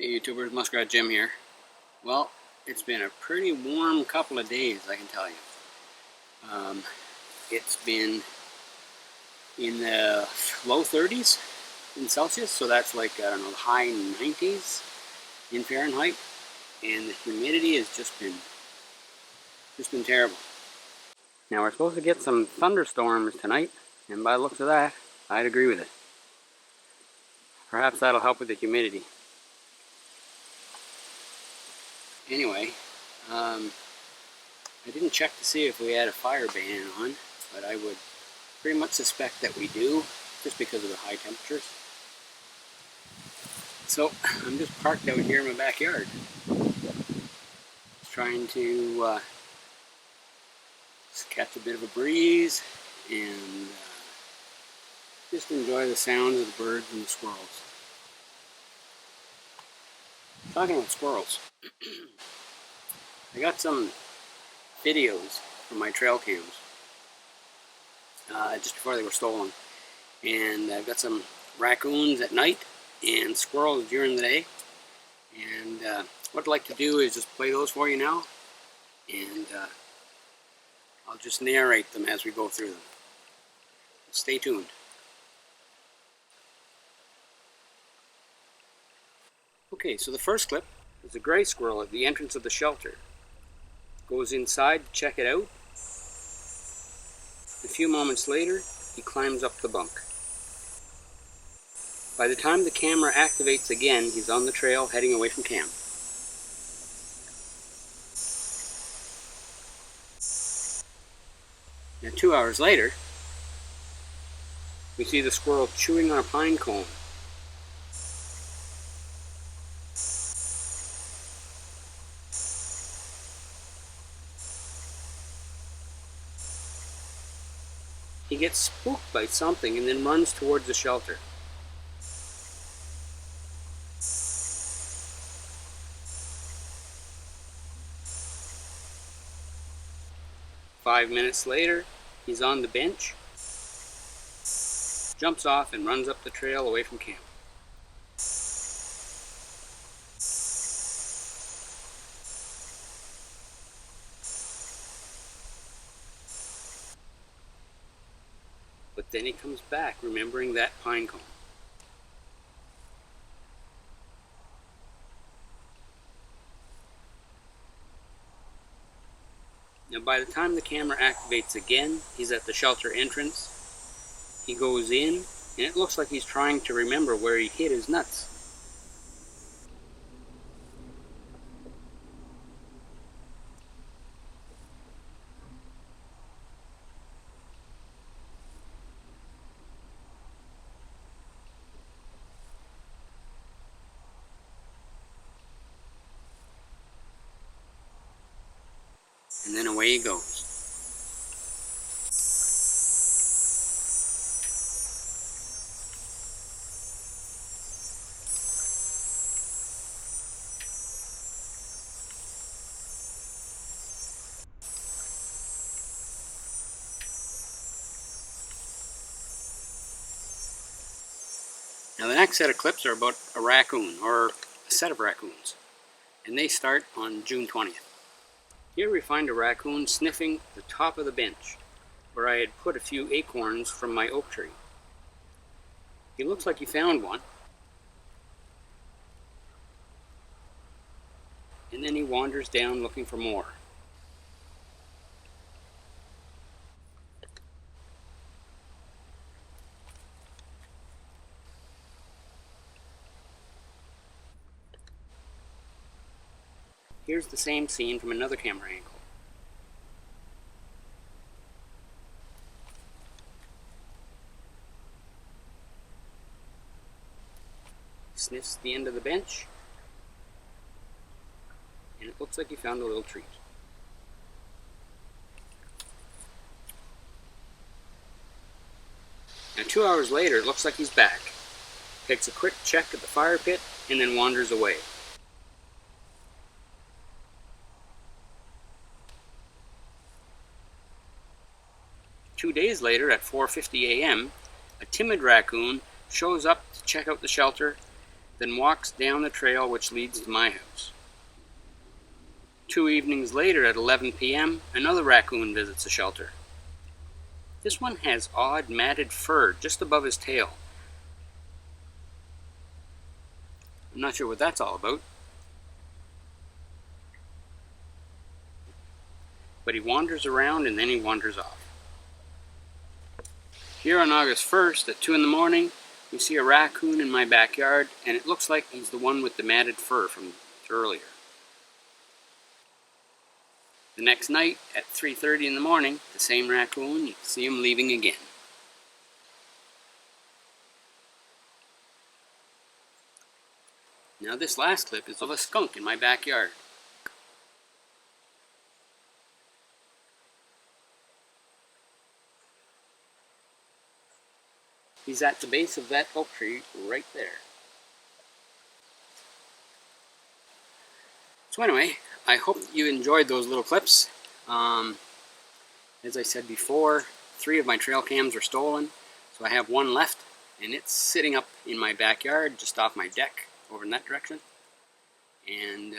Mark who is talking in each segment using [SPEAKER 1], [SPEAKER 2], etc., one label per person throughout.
[SPEAKER 1] Hey YouTubers, Muskrat Jim here. Well, it's been a pretty warm couple of days, I can tell you. It's been in the low 30s in Celsius, so that's like, I don't know, high 90s in Fahrenheit, and the humidity has just been terrible. Now we're supposed to get some thunderstorms tonight, and by the looks of that, I'd agree with it. Perhaps that'll help with the humidity. Anyway, I didn't check to see if we had a fire ban on, but I would pretty much suspect that we do, just because of the high temperatures. So I'm just parked out here in my backyard, just trying to just catch a bit of a breeze and just enjoy the sounds of the birds and the squirrels. Talking about squirrels, I got some videos from my trail cams just before they were stolen, and I've got some raccoons at night and squirrels during the day, and what I'd like to do is just play those for you now, and I'll just narrate them as we go through them. Stay tuned. Okay, so the first clip is a gray squirrel at the entrance of the shelter. Goes inside to check it out. A few moments later, he climbs up the bunk. By the time the camera activates again, he's on the trail heading away from camp. Now 2 hours later, we see the squirrel chewing on a pine cone. He gets spooked by something and then runs towards the shelter. Five minutes later, he's on the bench, jumps off and runs up the trail away from camp. But then he comes back, remembering that pine cone. Now by the time the camera activates again, he's at the shelter entrance. He goes in, and it looks like he's trying to remember where he hid his nuts. And then away he goes. Now the next set of clips are about a raccoon, or a set of raccoons, and they start on June 20th. Here we find a raccoon sniffing the top of the bench, where I had put a few acorns from my oak tree. He looks like he found one, and then he wanders down looking for more. Here's the same scene from another camera angle. Sniffs the end of the bench, and it looks like he found a little treat. Now 2 hours later, it looks like he's back. Takes a quick check at the fire pit, and then wanders away. Two days later, at 4:50 a.m., a timid raccoon shows up to check out the shelter then walks down the trail which leads to my house. 2 evenings later at 11 p.m., another raccoon visits the shelter. This one has odd matted fur just above his tail. I'm not sure what that's all about. But he wanders around and then he wanders off. Here on August 1st at 2 in the morning, we see a raccoon in my backyard, and it looks like he's the one with the matted fur from earlier. The next night at 3:30 in the morning, the same raccoon, you can see him leaving again. Now this last clip is of a skunk in my backyard. He's at the base of that oak tree right there. So anyway, I hope that you enjoyed those little clips. As I said before, 3 of my trail cams were stolen, so I have 1 left, and it's sitting up in my backyard just off my deck over in that direction. And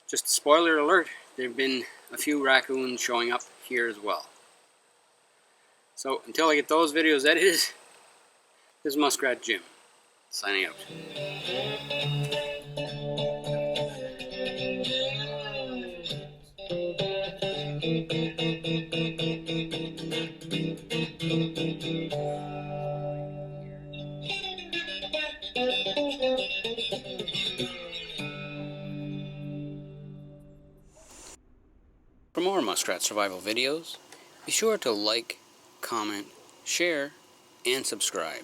[SPEAKER 1] just spoiler alert, there have been a few raccoons showing up here as well. So until I get those videos edited, this is Muskrat Jim, signing out. For more muskrat survival videos, be sure to like, comment, share, and subscribe.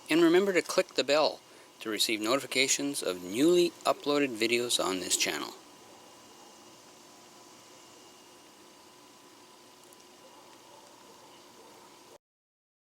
[SPEAKER 1] And remember to click the bell to receive notifications of newly uploaded videos on this channel.